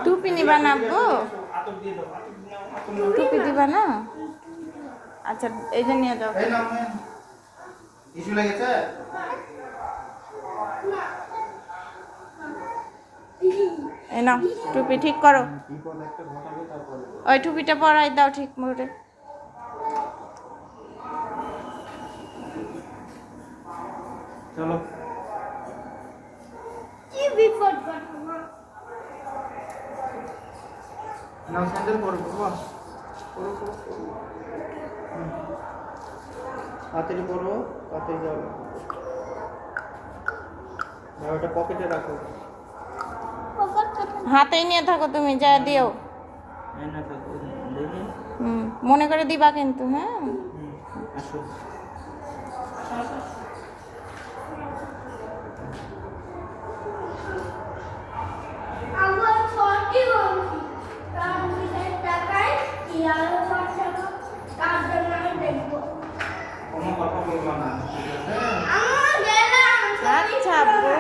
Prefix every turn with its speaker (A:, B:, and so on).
A: টুপি নিবা না আব্বু? টুপি দিবা না? আচ্ছা এই যে নিয়ে যাও।
B: ইস্যু লেগেছে?
A: এই নাও টুপি ঠিক করো। ওই টুপিটা পরাই দাও ঠিক মতো।
B: চলো
C: কি বিপদ ঘটনা?
B: নাও স্যান্ডেল পরো বাবা, পরো পরো পরো। তাড়াতাড়ি পরো, তাড়াতাড়ি যাও। আর ওটা পকেটে রাখো।
A: হাতেই নিয়ে থাকো তুমি, যা দিও।
B: না থাকো দেখি।
A: মনে করে দিবা কিন্তু, হ্যাঁ।
B: আসো।
C: আমার ছটি বন্ধু তার নিজের টাকায় কি আলো বাঁচানো তার জন্য আমি দেখবো।
B: কোনো কথা বলবা না, ঠিক আছে?
C: আমার গেলাম
A: আচ্ছা আব্বু।